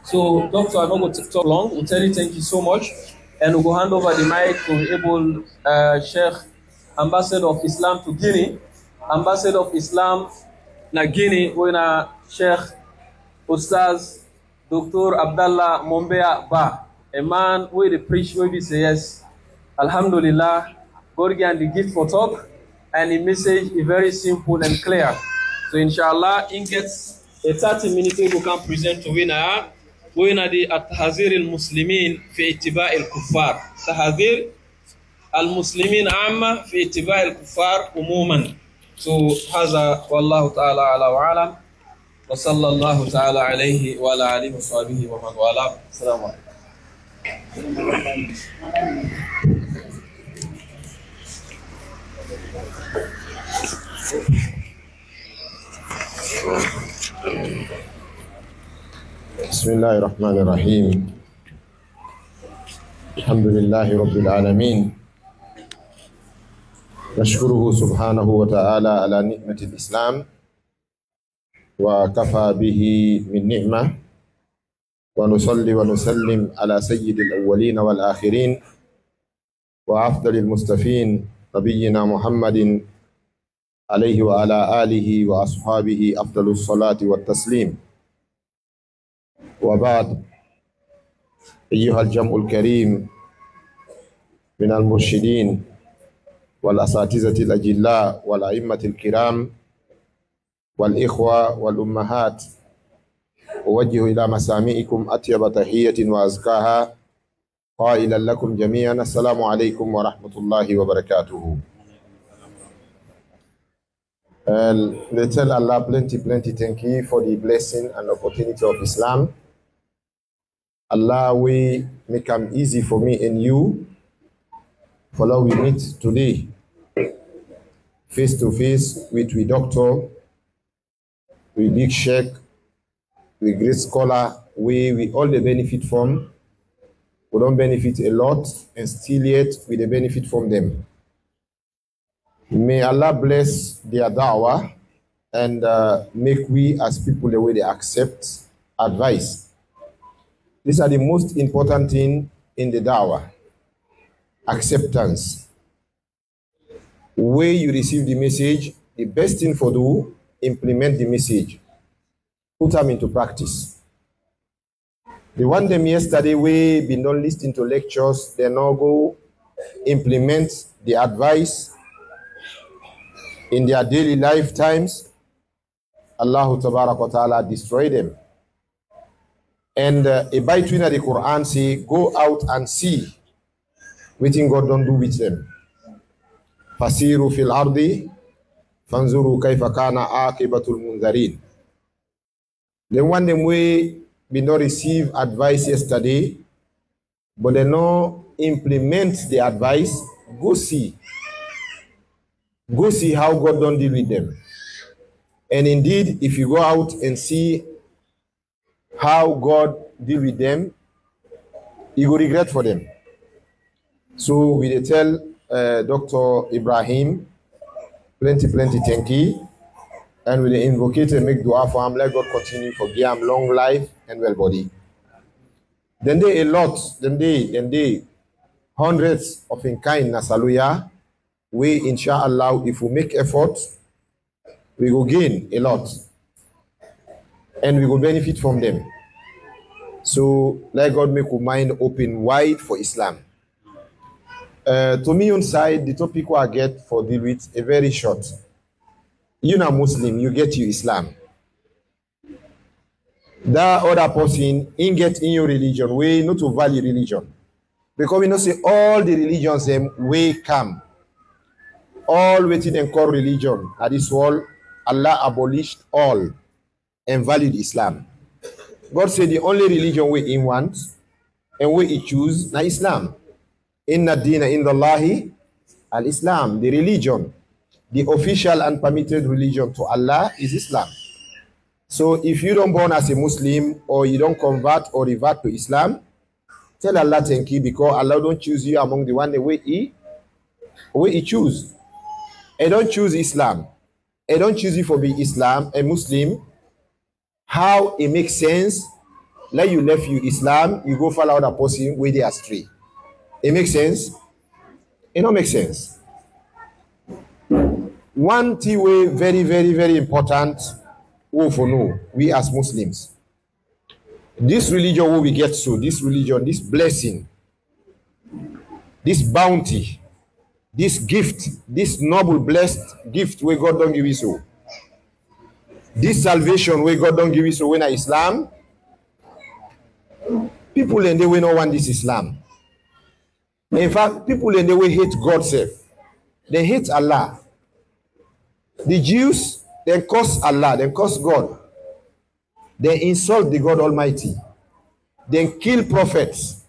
So, Doctor, I'm not going to talk long. We'll tell you thank you so much. And we'll go hand over the mic to able Sheikh, Ambassador of Islam to Guinea. Ambassador of Islam na Guinea, wena Sheikh Oustaz Dr. Abdallah Mombeya Ba. A man who the preach where we say yes. Alhamdulillah, God gave the gift for talk, and the message is very simple and clear. So inshallah, in gets a 30-minute we can present to winner. Winner the at-tahzir al-muslimin fi ittiba' al-kuffar. Tahzir al-muslimin amma fi ittiba' al-kuffar umuman. So haza wallahu ta'ala ala wa alam. Wa sallallahu ta'ala alayhi wa ala alihi wa sahbihi wa man wala. Assalamu alaikum. بسم الله الرحمن الرحيم. الحمد لله رب العالمين. نشكره سبحانه وتعالى على نعمة الإسلام وكفى به من نعمة، ونصلي ونسلم على سيد الأولين والآخرين وأفضل المصطفين نبينا محمد عليه وعلى آله وأصحابه أفضل الصلاة والتسليم. وبعد، أيها الجمع الكريم من المرشدين والأساتذة الأجلاء والأئمة الكرام والإخوة والأمهات، أوجه إلى مسامعكم أطيب تحية وأزكاها قائلا لكم جميعا السلام عليكم ورحمة الله وبركاته. They tell Allah plenty thank you for the blessing and opportunity of Islam. Allah will make them easy for me and you. For now we meet today face to face with we doctor, we big sheikh, we great scholar, we all the benefit from. We don't benefit a lot, and still yet we the benefit from them. May Allah bless their da'wah and make we as people the way they accept advice. These are the most important thing in the da'wah. Acceptance. Where you receive the message, the best thing for do, implement the message. Put them into practice. The one them yesterday we been not listening to lectures, they now go implement the advice in their daily lifetimes. Allah Tabarak wa Ta'ala destroy them. And a between the Quran say, go out and see what God don't do with them. Fasiru fil ardi fanzuru kayfa kana aqibatul munzarin. The one them way we not receive advice yesterday, but they no implement the advice. Go see how God don't deal with them. And indeed, if you go out and see how God deal with them, you will regret for them. So we tell Dr. Ibrahim plenty thank you, and we invoke and make dua for him. Let God continue for give him long life and well body. Then they a lot, then they hundreds of in kind nasaluya. We Incha'Allah, if we make effort, we will gain a lot, and we will benefit from them. So let God make our mind open wide for Islam. To me on side, the topic I get for deal with a very short. You know Muslim, you get you Islam. That other person in get in your religion, we not to value religion. Because we not say all the religions them way come. All waiting and call religion. At this world, Allah abolished all and valued Islam. God said the only religion we in want and we he choose na Islam. Inna dina indallahi al-Islam. The religion, the official and permitted religion to Allah is Islam. So if you don't born as a Muslim or you don't convert or revert to Islam, tell Allah thank you, because Allah don't choose you among the one the way he choose. I don't choose Islam. I don't choose you for be Islam, a Muslim. How it makes sense Like you left you Islam, you go follow the person where they are astray. It makes sense? It don't make sense. One thing way very, very, very important, for no, we as Muslims. This religion where we get so, this religion, this blessing, this bounty, this gift, this noble blessed gift where God don't give you so. This salvation where God don't give you so when Islam, people in the way no want this Islam. In fact, people in the way hate God self. They hate Allah. The Jews, they curse Allah, they curse God. They insult the God Almighty. They kill prophets.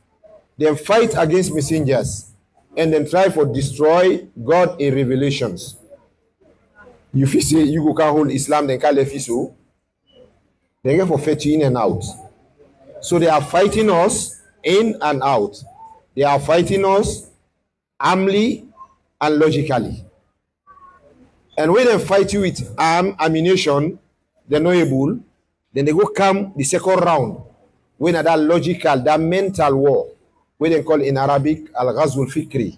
They fight against messengers. And then try to destroy God in revelations. You feel say you go can hold Islam, then can left you so. They get for fetch in and out. So they are fighting us in and out. They are fighting us armly and logically. And when they fight you with ammunition, they're not able, then they go come the second round. When that logical, that mental war, when they call in Arabic al-ghazwul fikri.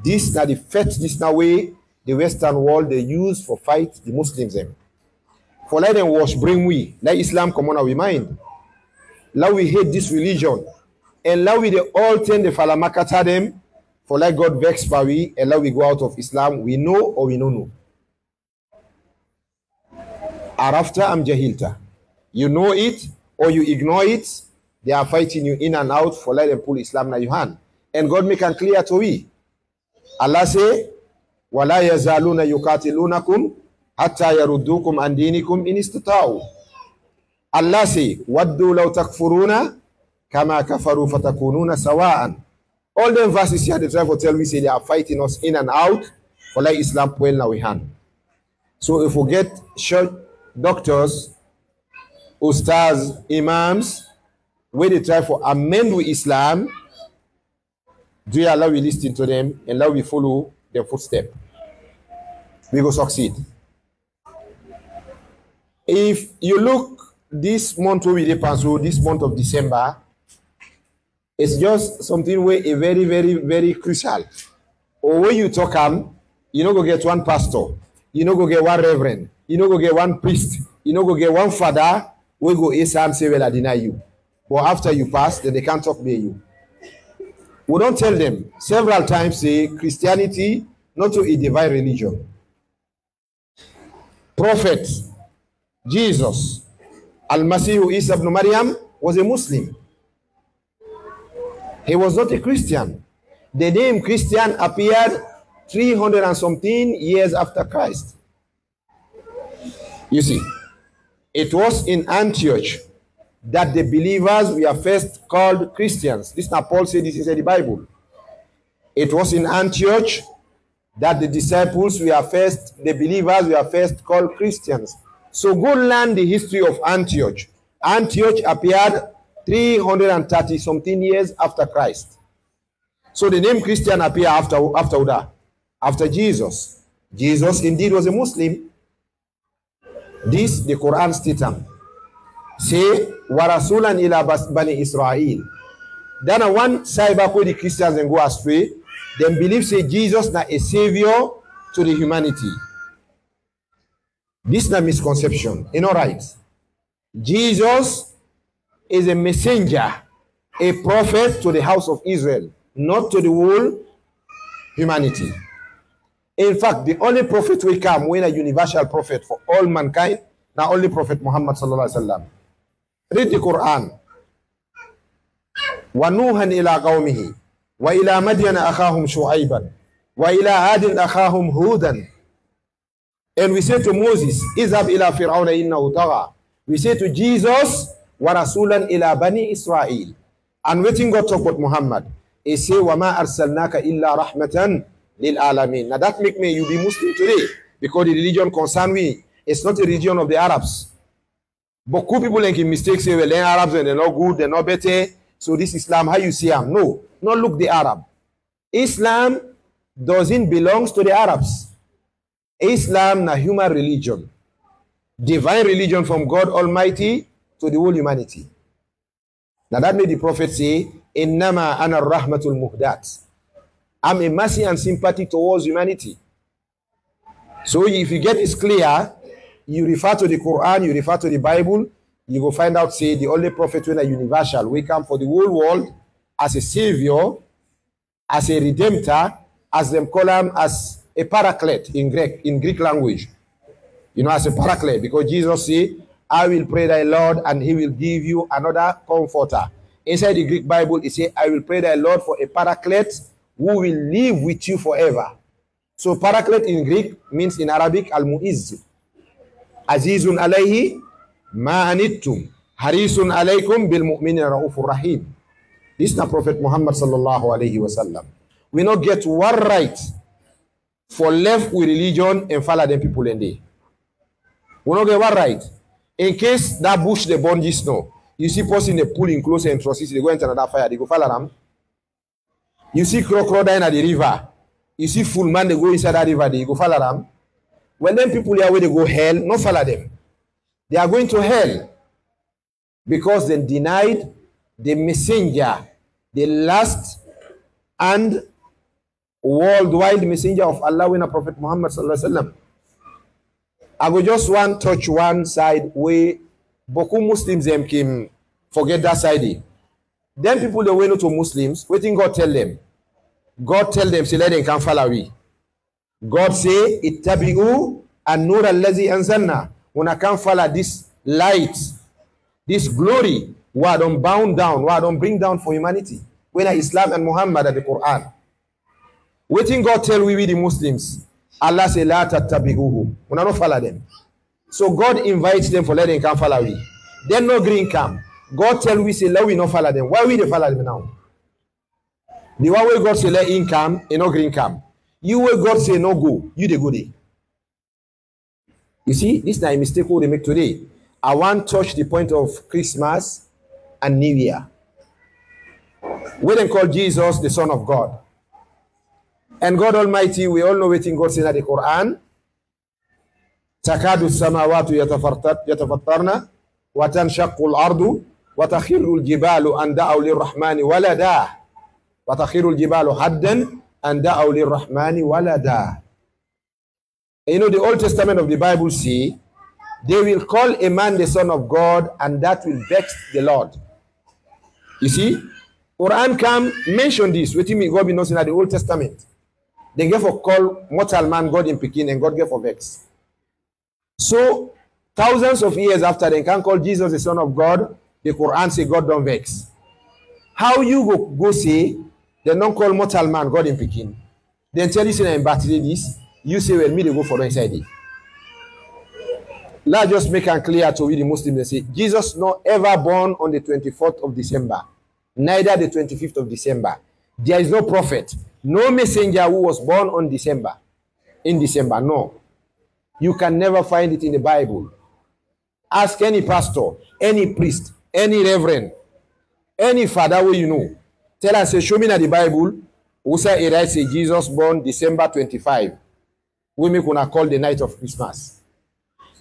This is the first, this now way the Western world they use for fight the Muslims them. For let them wash, bring we, let Islam come on our mind. Now we hate this religion. And now we they all tend the falamakata them for like God vex by we, and now we go out of Islam, we know or we don't know. Arafta am jahilta. You know it or you ignore it, they are fighting you in and out for let them pull Islam na your hand. And God make it clear to we. Allah say, وَلَا يَزَالُونَ يُقَاتِلُونَكُمْ حَتَّى يَرُدُّوكُمْ عَنْ دِينِكُمْ إِنِ اسْتَطَاعُوا. Allah say, وَدُّوا لَوْ تَكْفُرُونَ كَمَا كَفَرُوا فَتَكُونُونَ سَوَاءً. All them verses here, they try to tell we say they are fighting us in and out for like Islam pull na we hand. So if we get short doctors, Oustaz, Imams, where they try for amend with Islam, do you allow we listen to them and allow we follow their footstep? We go succeed. If you look this month where we depend, so this month of December, it's just something where a very, very, very crucial. Or when you talk you know go get one pastor, you know go get one reverend, you know go get one priest, you know go get one father, we go Islam say well I deny you. But after you pass, then they can't talk near you. We don't tell them several times say Christianity not to a divine religion. Prophet Jesus, Al-Masih Isa ibn Maryam was a Muslim. He was not a Christian. The name Christian appeared 300 and something years after Christ. You see, it was in Antioch that the believers were first called Christians. This now Paul said this is in the Bible. It was in Antioch that the disciples were first, the believers were first called Christians. So go learn the history of Antioch. Antioch appeared 330 something years after Christ. So the name Christian appeared after Jesus. Jesus indeed was a Muslim. This the Quran states. Say warasulan ila bani Israel. Then one side back where the Christians then go astray, then believe say Jesus na a savior to the humanity. This is a misconception. You know right? Jesus is a messenger, a prophet to the house of Israel, not to the whole humanity. In fact, the only prophet will come when a universal prophet for all mankind, not only Prophet Muhammad sallallahu alaihi wasallam. Read the Quran. وَنُوحًا إِلَىٰ قَوْمِهِ وَإِلَىٰ مَدْيَنَ أَخَاهُمْ شُعَيْبًا وَإِلَىٰ عَادٍ أَخَاهُمْ هُودًا. And we say to Moses, إِذْهَبْ إِلَىٰ فِرْعَوْنَ إِنَّهُ طَغَىٰ. We say to Jesus, وَرَسُولًا إِلَىٰ بَنِي إِسْرَائِيلِ. And waiting God talk about Muhammad, he say, وَمَا أَرْسَلْنَاكَ إِلَّا رَحْمَةً لِلْعَالَمِينَ. Now that make me you be Muslim today, because the religion concern me, it's not a religion of the Arabs. But cool people make mistakes say, well, they're Arabs and they're not good, they're not better. So this Islam, how you see them? No, not look the Arab. Islam doesn't belong to the Arabs. Islam na human religion. Divine religion from God Almighty to the whole humanity. Now that made the Prophet say, Innama ana rahmatul muhdat. I'm a mercy and sympathy towards humanity. So if you get this clear, you refer to the Quran, you refer to the Bible, you will find out, say, the only prophet when a universal, we come for the whole world as a savior, as a redemptor, as them call him, as a paraclete in Greek language. You know, as a paraclete, because Jesus said, I will pray thy Lord and he will give you another comforter. Inside the Greek Bible, it says, I will pray thy Lord for a paraclete who will live with you forever. So paraclete in Greek means in Arabic, al-mu'izz. Azizun alayhi ma'anittum. Harisun alaykum bil mu'minin ra'ufur rahim. This is the Prophet Muhammad sallallahu alayhi wa sallam. We not get one right for left with religion and follow them people in there. We not get one right. In case that bush the bungee snow, you see person they pulling closer and trusses, they go into another fire, they go follow them. You see crocodile at the river, you see full man they go inside that river, they go follow them. When them people here where they go hell, not follow them. They are going to hell because they denied the messenger, the last and worldwide messenger of Allah, when a Prophet Muhammad sallallahu alaihi wasallam. I go just one touch one side where Boku Muslims them came forget that side. Then people they went to Muslims, waiting God tell them. God tell them, say let them come follow we. God say, Ittabi'u an-nur allazi anzalna. When I can follow this light, this glory, what don't bound down, what don't bring down for humanity. When Islam and Muhammad at the Quran. Waiting God tell we the Muslims. Allah say la tattabi'uhum. We not follow them. So God invites them for letting come follow we. Then no green come. God tell we say let we not follow them. Why we they follow them now? The one way God say let in come, and no green come. You way God say no go, you they go there. You see, this is not a mistake what they make today. I want to touch the point of Christmas and New Year. We then call Jesus the Son of God. And God Almighty, we all know what God says in the Quran. Takadu samawatu yatafattarna wa tanshaqqu al-ardu wa takhiru al-jibalu an da'u lir-rahmani walada wa takhiru al-jibalu haddan an da'u lir-rahmani walada. You know the Old Testament of the Bible say they will call a man the Son of God and that will vex the Lord. You see, Quran come mention this. What me God be knows in the Old Testament. They get for call mortal man God in Pekin and God get for vex. So thousands of years after they can call Jesus the Son of God, the Quran say God don't vex. How you go say they don't call mortal man God in Pekin? Then tell you say in battery this, you say well me they go for the inside it. Let's just make it clear to we the Muslims. They say Jesus not ever born on the 24th of December, neither the 25th of December. There is no prophet, no messenger who was born on December. In December, no. You can never find it in the Bible. Ask any pastor, any priest, any reverend, any father who you know. Tell us, say, show me in the Bible, who say it writes say Jesus born December 25. We make una call the night of Christmas.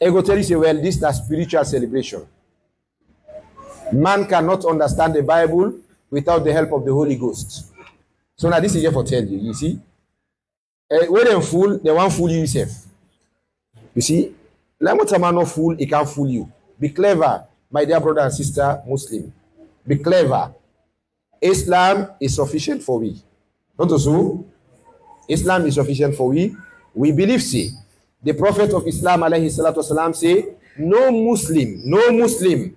I go tell you, say, well, this is a spiritual celebration. Man cannot understand the Bible without the help of the Holy Ghost. So now this is here for tell you, you see. When they fool, they won't fool you yourself. You see, like what a man not fool, he can't fool you. Be clever, my dear brother and sister Muslim. Be clever. Islam is sufficient for we. Not so. Islam is sufficient for we. We believe, see. The Prophet of Islam, alayhi salatu wasalam, say, no Muslim,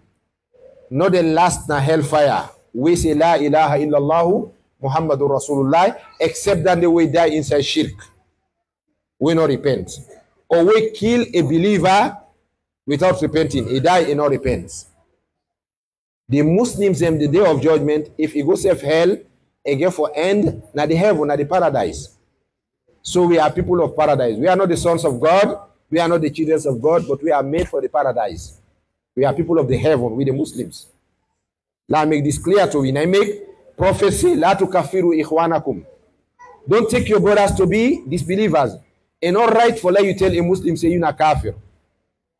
not the last na hellfire. We say, la ilaha illallah, Muhammadur Rasulullah, except that they will die inside shirk. We not repent. Or we kill a believer without repenting. He die and not repents. The Muslims in the day of judgment, if he goes to hell, he get for end, na the heaven, na the paradise. So we are people of paradise. We are not the sons of God. We are not the children of God, but we are made for the paradise. We are people of the heaven, we the Muslims. Let me make this clear to you. I make prophecy, la tukafiru ikhwanakum. Don't take your brothers to be disbelievers. It's not right for like you tell a Muslim, say you're not kafir.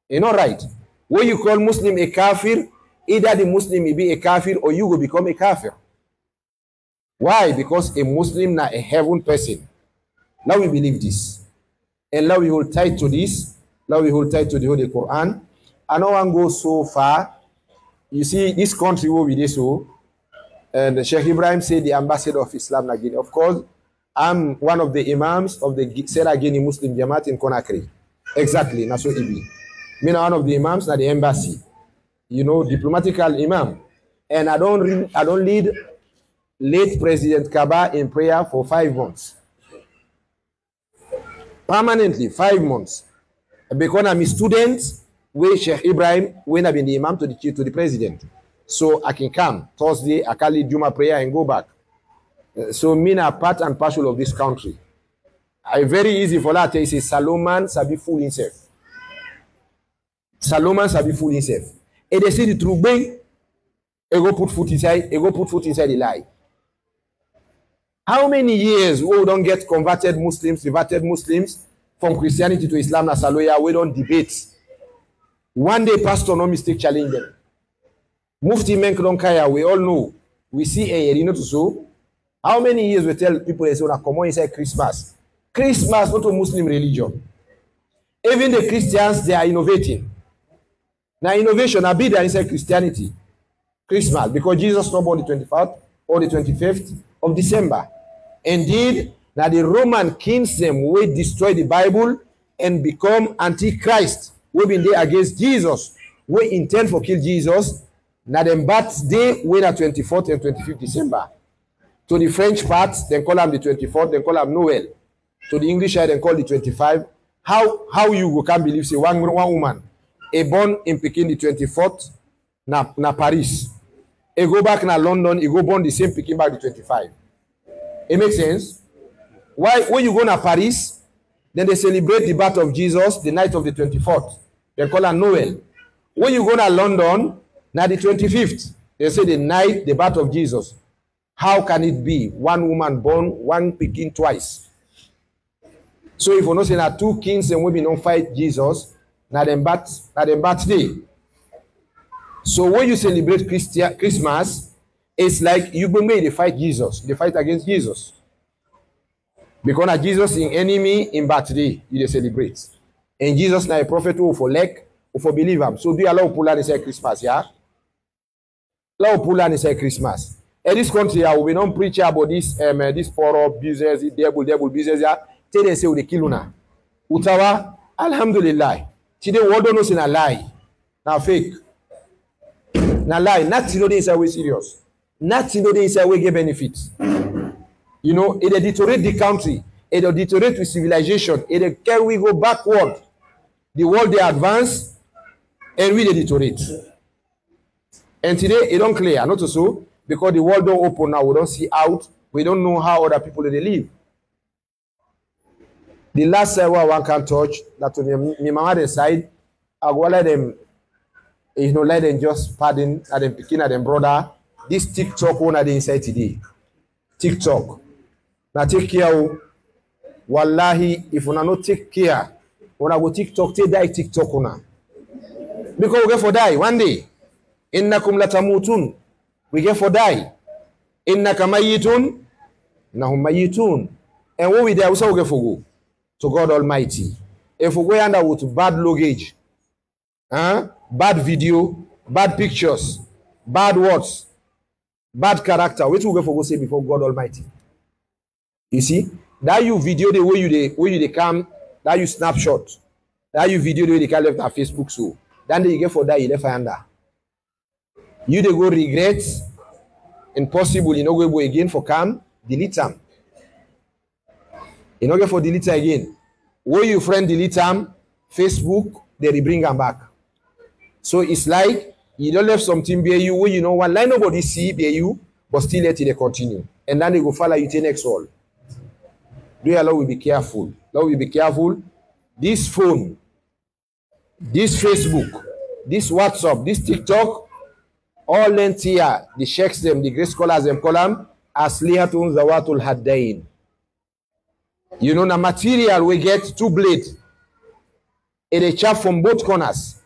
It's not right. When you call Muslim a kafir, Either the Muslim will be a kafir or you will become a kafir. Why? Because a Muslim na a heaven person. Now we believe this. And now we hold tight to this. Now we hold tight to the Holy Quran. I don't want to go so far. You see, this country where we did so, and Sheikh Ibrahim said the ambassador of Islam na Guinea. Of course, I'm one of the imams of the Sierra Guinea Muslim Jamaat in Conakry. Exactly, that's what it be. Me one of the imams na the embassy. You know, diplomatical imam. And I don't lead late President Kaba in prayer for 5 months. Permanently, 5 months. Because I'm a student with Sheikh Ibrahim when I've been the imam to the president. So I can come Thursday, I can lead Juma prayer and go back. So me na part and parcel of this country. It's very easy for that to say Solomon sabi fool himself. Solomon sabi fool himself. And they say the truth, bang, they go put foot inside the lie. How many years we don't get converted Muslims from Christianity to Islam na Saloya, we don't debate. One day pastor no mistake challenge them. Mufti Menk don't care, we all know. We see a you know to so. How many years we tell people they say come on inside Christmas? Christmas not a Muslim religion. Even the Christians, they are innovating. Now innovation are bigger inside Christianity. Christmas, because Jesus not born the 24th or the 25th of December. Indeed, now the Roman kings them will destroy the Bible and become antichrist. We been there against Jesus. We intend for kill Jesus. Now them birthday we na 24th and 25th December. To the French part, then call them the 24th, then call them Noel. To the English side, then call the 25th. How you go can believe say one woman a born in Pekin the 24th na Paris. A go back na London, he go born the same Pekin back the 25th. It makes sense? Why when you go na Paris, then they celebrate the birth of Jesus the night of the 24th. They call her Noel. When you go na London, na the 25th, they say the night the birth of Jesus. How can it be one woman born, one Pekin twice? So if you know say na two kings and women don't fight Jesus, na them birthday. So when you celebrate Christmas, it's like you bring me they fight Jesus. They fight against Jesus. Because na Jesus in enemy in birthday, you celebrate. And Jesus na a prophet who for like who for believe him. So do you allow pull and say Christmas, yeah? Allow pull and say Christmas. In this country, we don't preach about this poor business, devil business, yeah. Tell them say we kill una. Utawa, alhamdulillah. Today we don't know say na lie. Na fake. Na lie. Nothing no dey inside we serious. Nothing no dey inside we get benefits. You know, it deteriorate the country. It deteriorate with civilization. It can we go backward. The world they advance and we deteriorate. And today it don't clear. Not so because the world don't open now. We don't see out. We don't know how other people they live. The last server one can touch that to me mama side, I go let them, you know, let them just pardon at them picking at them brother. This TikTok one at the inside today. TikTok. Now take care. Wallahi, if una not take care, when I go TikTok, take die TikTok una. Because we get for die one day. Innakum latamutun. We get for die. Innaka mayitun. Nahum mayitun. And when we there, we say we get for go. To God Almighty. If we go under with bad luggage, bad video, bad pictures, bad words, bad character, which we go for go say before God Almighty. You see, that you video the way you they come, that you snapshot, that you video the way they can left on Facebook so. Then you get for that you left under. You they go regret, impossible, you know go again for come, delete them. You know get for delete again. When you friend delete them, Facebook, they bring them back. So it's like you don't left something bear you where you know one line nobody see bear you, but still let it continue. And then they go follow you to next all. Do you allow we be careful? Allow we be careful. This phone, this Facebook, this WhatsApp, this TikTok, all lent here, the sheikhs them, the great scholars them call them as lihatun zawatul haddain. You know, the material we get two blades. It is chop from both corners.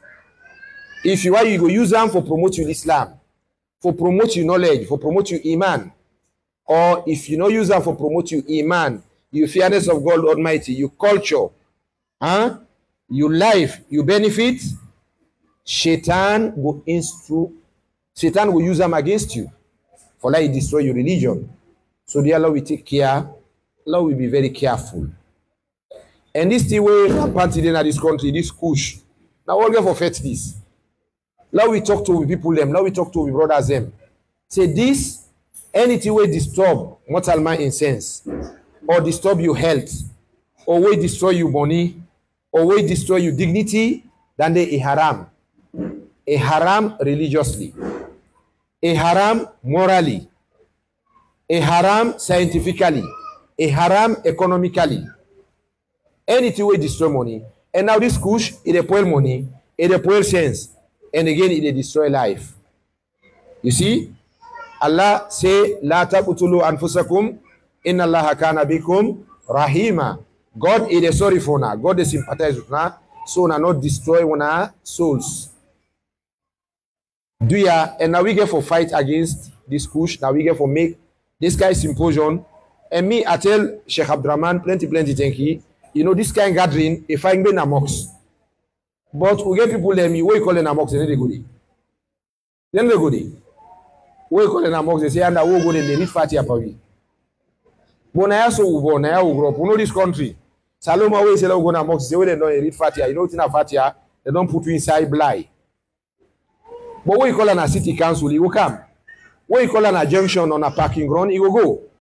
If you are, you go use them for promote your Islam, for promote your knowledge, for promote your iman. Or if you not use them for promote your iman, your fearness of God Almighty, your culture, your life, your benefit, Satan will use them against you. For like destroy your religion. So the Allah will take care. Allah will be very careful. And this thing way rampant in this country, this kush. Now all get for faith this. Now we talk to people them. Now we talk to brothers them. Say this, anything will disturb mortal man in sense, or disturb your health, or will destroy your money, or will destroy your dignity, then they a haram. A haram religiously. A haram morally, a haram scientifically, a haram economically. Anything will destroy money. And now this kush, it a poor money, it a poor sense, and again it a destroy life. You see, Allah say, La taqtulu anfusakum, inna Allaha kana bikum rahima. God is sorry for now. God is sympathize with now, so na not destroy our souls. Do ya? And now we get for fight against this kush. Now we get for make this guy symposium. And me, I tell Sheikh Abdurrahman plenty thank you. You know this kind of gathering, if I be namox. But we get people let me, what you call an amox, then they go there. Then they go there. What you call an amox, they say, and I will go there, they read Fatiha for me. But now so we born, now we grow up. We know this country. Saloma always say, go to amox, they say, they don't read Fatiha. You know what's in a Fatiha? They don't put you inside blind. But what you call on a city council, he will come. What you call on a junction on a parking ground, he will go.